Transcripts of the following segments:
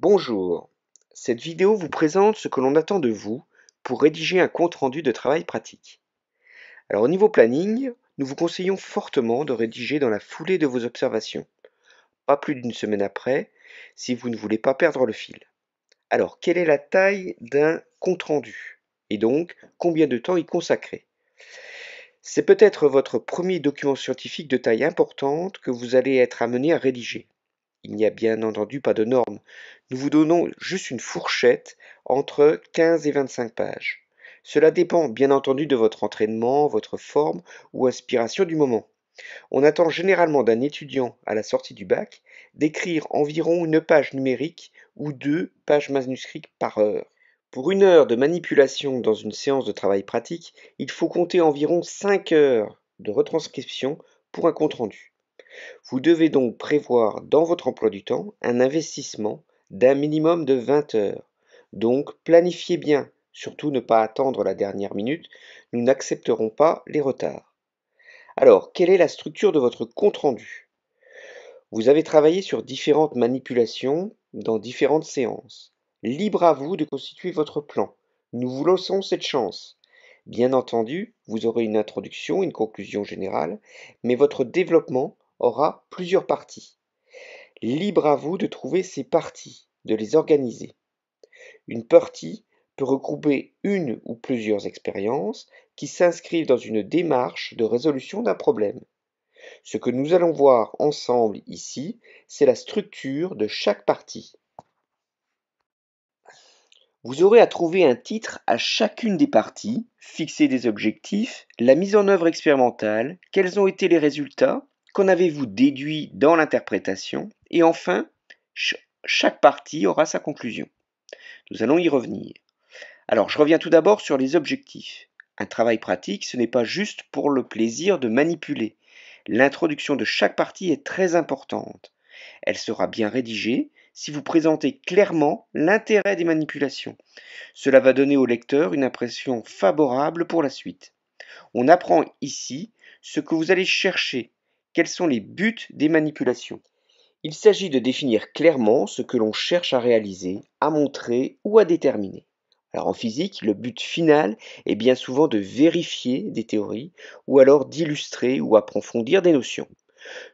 Bonjour, cette vidéo vous présente ce que l'on attend de vous pour rédiger un compte-rendu de travail pratique. Alors au niveau planning, nous vous conseillons fortement de rédiger dans la foulée de vos observations, pas plus d'une semaine après, si vous ne voulez pas perdre le fil. Alors quelle est la taille d'un compte-rendu? Et donc combien de temps y consacrer? C'est peut-être votre premier document scientifique de taille importante que vous allez être amené à rédiger. Il n'y a bien entendu pas de norme. Nous vous donnons juste une fourchette entre 15 et 25 pages. Cela dépend bien entendu de votre entraînement, votre forme ou inspiration du moment. On attend généralement d'un étudiant à la sortie du bac d'écrire environ une page numérique ou 2 pages manuscrites par heure. Pour une heure de manipulation dans une séance de travail pratique, il faut compter environ 5 heures de retranscription pour un compte-rendu. Vous devez donc prévoir dans votre emploi du temps un investissement d'un minimum de 20 heures. Donc planifiez bien, surtout ne pas attendre la dernière minute, nous n'accepterons pas les retards. Alors, quelle est la structure de votre compte-rendu? Vous avez travaillé sur différentes manipulations dans différentes séances. Libre à vous de constituer votre plan. Nous vous laissons cette chance. Bien entendu, vous aurez une introduction, une conclusion générale, mais votre développement aura plusieurs parties. Libre à vous de trouver ces parties, de les organiser. Une partie peut regrouper une ou plusieurs expériences qui s'inscrivent dans une démarche de résolution d'un problème. Ce que nous allons voir ensemble ici, c'est la structure de chaque partie. Vous aurez à trouver un titre à chacune des parties, fixer des objectifs, la mise en œuvre expérimentale, quels ont été les résultats, qu'en avez-vous déduit dans l'interprétation, et enfin, chaque partie aura sa conclusion. Nous allons y revenir. Alors, je reviens tout d'abord sur les objectifs. Un travail pratique, ce n'est pas juste pour le plaisir de manipuler. L'introduction de chaque partie est très importante. Elle sera bien rédigée si vous présentez clairement l'intérêt des manipulations. Cela va donner au lecteur une impression favorable pour la suite. On apprend ici ce que vous allez chercher, quels sont les buts des manipulations. Il s'agit de définir clairement ce que l'on cherche à réaliser, à montrer ou à déterminer. Alors en physique, le but final est bien souvent de vérifier des théories ou alors d'illustrer ou approfondir des notions.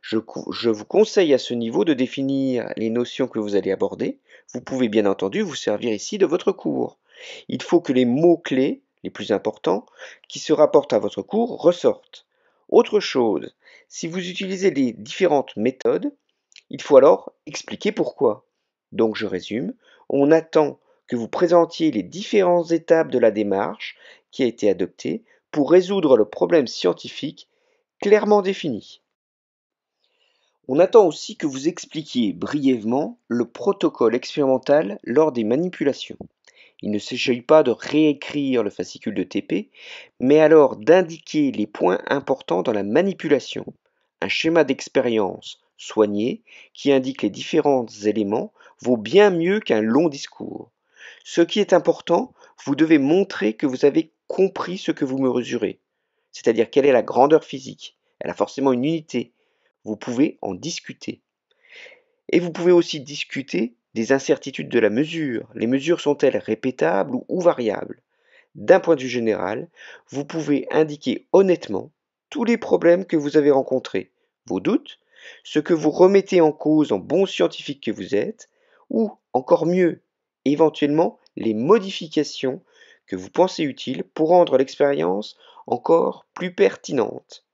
Je vous conseille à ce niveau de définir les notions que vous allez aborder. Vous pouvez bien entendu vous servir ici de votre cours. Il faut que les mots-clés, les plus importants, qui se rapportent à votre cours ressortent. Autre chose, si vous utilisez les différentes méthodes, il faut alors expliquer pourquoi. Donc je résume, on attend que vous présentiez les différentes étapes de la démarche qui a été adoptée pour résoudre le problème scientifique clairement défini. On attend aussi que vous expliquiez brièvement le protocole expérimental lors des manipulations. Il ne s'agit pas de réécrire le fascicule de TP, mais alors d'indiquer les points importants dans la manipulation. Un schéma d'expérience soigné qui indique les différents éléments vaut bien mieux qu'un long discours. Ce qui est important, vous devez montrer que vous avez compris ce que vous mesurez, c'est-à-dire quelle est la grandeur physique. Elle a forcément une unité. Vous pouvez en discuter. Et vous pouvez aussi discuter des incertitudes de la mesure. Les mesures sont-elles répétables ou variables? D'un point de vue général, vous pouvez indiquer honnêtement tous les problèmes que vous avez rencontrés, vos doutes, ce que vous remettez en cause en bon scientifique que vous êtes, ou encore mieux, éventuellement les modifications que vous pensez utiles pour rendre l'expérience encore plus pertinente.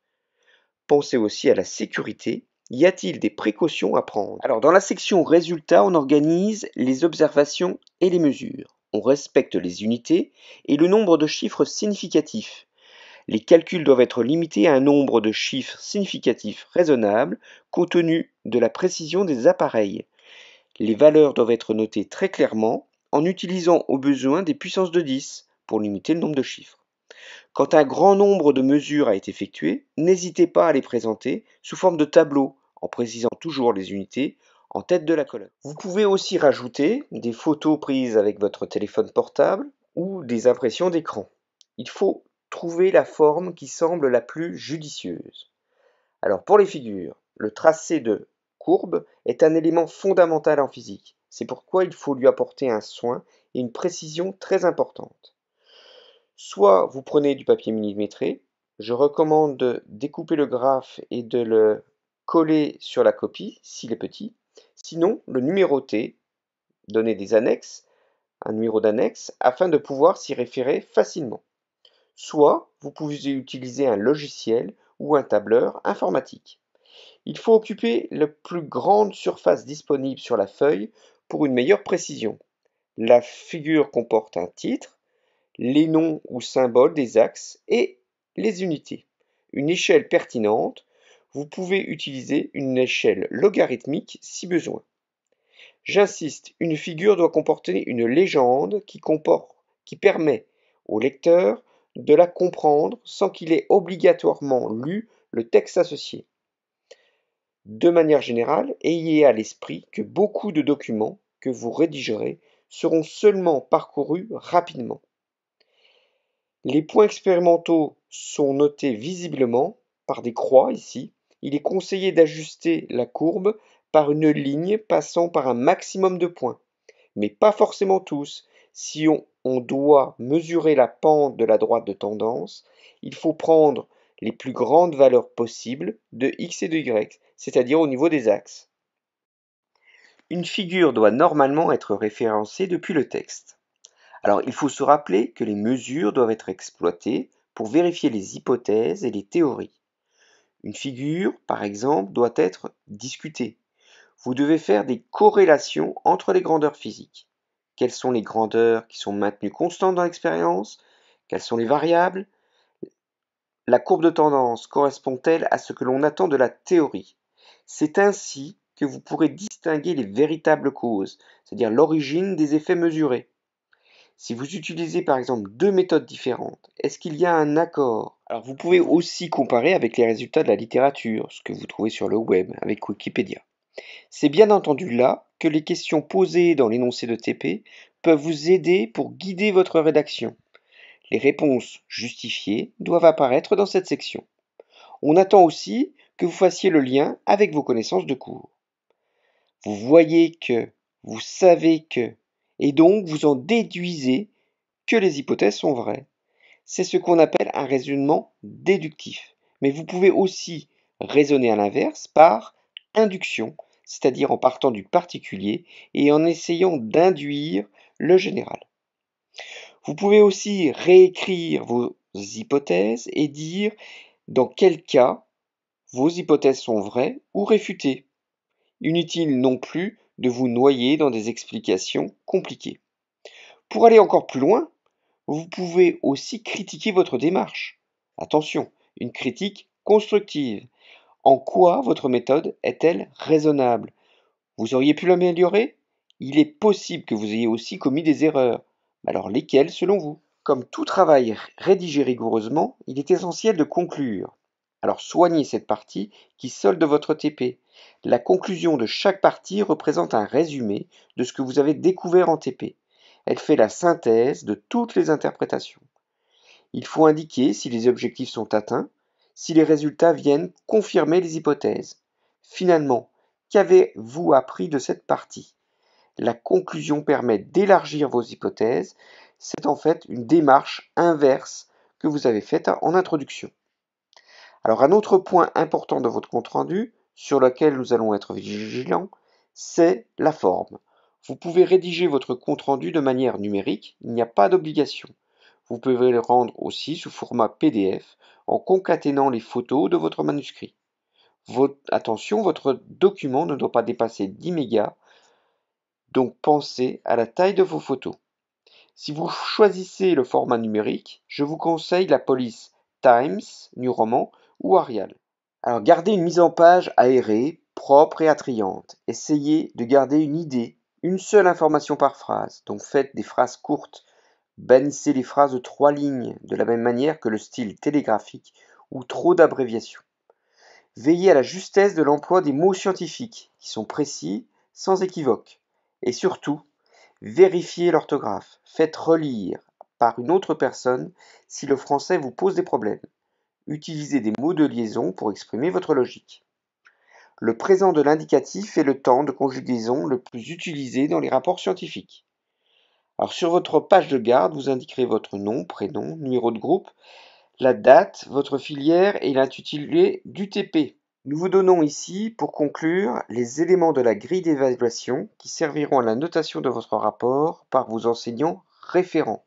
Pensez aussi à la sécurité. Y a-t-il des précautions à prendre? Alors, dans la section résultats, on organise les observations et les mesures. On respecte les unités et le nombre de chiffres significatifs. Les calculs doivent être limités à un nombre de chiffres significatifs raisonnable compte tenu de la précision des appareils. Les valeurs doivent être notées très clairement en utilisant au besoin des puissances de 10 pour limiter le nombre de chiffres. Quand un grand nombre de mesures a été effectué, n'hésitez pas à les présenter sous forme de tableau, en précisant toujours les unités en tête de la colonne. Vous pouvez aussi rajouter des photos prises avec votre téléphone portable ou des impressions d'écran. Il faut trouver la forme qui semble la plus judicieuse. Alors pour les figures, le tracé de courbe est un élément fondamental en physique. C'est pourquoi il faut lui apporter un soin et une précision très importante. Soit vous prenez du papier millimétré, je recommande de découper le graphe et de le coller sur la copie s'il est petit, sinon le numéroter, donner des annexes, un numéro d'annexe, afin de pouvoir s'y référer facilement. Soit vous pouvez utiliser un logiciel ou un tableur informatique. Il faut occuper la plus grande surface disponible sur la feuille pour une meilleure précision. La figure comporte un titre, les noms ou symboles des axes et les unités. Une échelle pertinente, vous pouvez utiliser une échelle logarithmique si besoin. J'insiste, une figure doit comporter une légende qui permet au lecteur de la comprendre sans qu'il ait obligatoirement lu le texte associé. De manière générale, ayez à l'esprit que beaucoup de documents que vous rédigerez seront seulement parcourus rapidement. Les points expérimentaux sont notés visiblement par des croix ici. Il est conseillé d'ajuster la courbe par une ligne passant par un maximum de points, mais pas forcément tous. Si on doit mesurer la pente de la droite de tendance, il faut prendre les plus grandes valeurs possibles de x et de y, c'est-à-dire au niveau des axes. Une figure doit normalement être référencée depuis le texte. Alors, il faut se rappeler que les mesures doivent être exploitées pour vérifier les hypothèses et les théories. Une figure, par exemple, doit être discutée. Vous devez faire des corrélations entre les grandeurs physiques. Quelles sont les grandeurs qui sont maintenues constantes dans l'expérience? Quelles sont les variables? La courbe de tendance correspond-elle à ce que l'on attend de la théorie? C'est ainsi que vous pourrez distinguer les véritables causes, c'est-à-dire l'origine des effets mesurés. Si vous utilisez par exemple deux méthodes différentes, est-ce qu'il y a un accord? Alors vous pouvez aussi comparer avec les résultats de la littérature, ce que vous trouvez sur le web avec Wikipédia. C'est bien entendu là que les questions posées dans l'énoncé de TP peuvent vous aider pour guider votre rédaction. Les réponses justifiées doivent apparaître dans cette section. On attend aussi que vous fassiez le lien avec vos connaissances de cours. Vous voyez que, vous savez que, et donc vous en déduisez que les hypothèses sont vraies. C'est ce qu'on appelle un raisonnement déductif. Mais vous pouvez aussi raisonner à l'inverse par induction, c'est-à-dire en partant du particulier et en essayant d'induire le général. Vous pouvez aussi réécrire vos hypothèses et dire dans quel cas vos hypothèses sont vraies ou réfutées. Inutile non plus de vous noyer dans des explications compliquées. Pour aller encore plus loin, vous pouvez aussi critiquer votre démarche. Attention, une critique constructive. En quoi votre méthode est-elle raisonnable? Vous auriez pu l'améliorer? Il est possible que vous ayez aussi commis des erreurs. Alors lesquelles selon vous? Comme tout travail rédigé rigoureusement, il est essentiel de conclure. Alors soignez cette partie qui solde votre TP. La conclusion de chaque partie représente un résumé de ce que vous avez découvert en TP. Elle fait la synthèse de toutes les interprétations. Il faut indiquer si les objectifs sont atteints, si les résultats viennent confirmer les hypothèses. Finalement, qu'avez-vous appris de cette partie? La conclusion permet d'élargir vos hypothèses. C'est en fait une démarche inverse que vous avez faite en introduction. Alors un autre point important de votre compte-rendu, sur lequel nous allons être vigilants, c'est la forme. Vous pouvez rédiger votre compte-rendu de manière numérique, il n'y a pas d'obligation. Vous pouvez le rendre aussi sous format PDF en concaténant les photos de votre manuscrit. Attention, votre document ne doit pas dépasser 10 mégas, donc pensez à la taille de vos photos. Si vous choisissez le format numérique, je vous conseille la police Times, New Roman ou Arial. Alors gardez une mise en page aérée, propre et attrayante. Essayez de garder une idée, une seule information par phrase, donc faites des phrases courtes. Bannissez les phrases de 3 lignes, de la même manière que le style télégraphique ou trop d'abréviations. Veillez à la justesse de l'emploi des mots scientifiques, qui sont précis, sans équivoque. Et surtout, vérifiez l'orthographe. Faites relire par une autre personne si le français vous pose des problèmes. Utilisez des mots de liaison pour exprimer votre logique. Le présent de l'indicatif est le temps de conjugaison le plus utilisé dans les rapports scientifiques. Alors sur votre page de garde, vous indiquerez votre nom, prénom, numéro de groupe, la date, votre filière et l'intitulé du TP. Nous vous donnons ici, pour conclure, les éléments de la grille d'évaluation qui serviront à la notation de votre rapport par vos enseignants référents.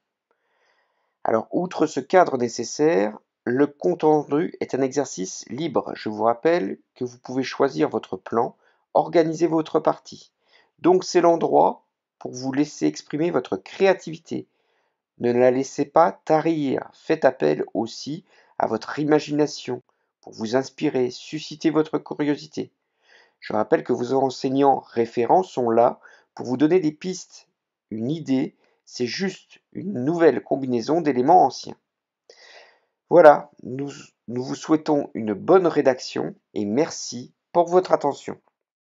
Alors, outre ce cadre nécessaire, le compte-rendu est un exercice libre. Je vous rappelle que vous pouvez choisir votre plan, organiser votre partie. Donc, c'est l'endroit pour vous laisser exprimer votre créativité. Ne la laissez pas tarir. Faites appel aussi à votre imagination pour vous inspirer, susciter votre curiosité. Je rappelle que vos enseignants référents sont là pour vous donner des pistes. Une idée, c'est juste une nouvelle combinaison d'éléments anciens. Voilà, nous vous souhaitons une bonne rédaction et merci pour votre attention.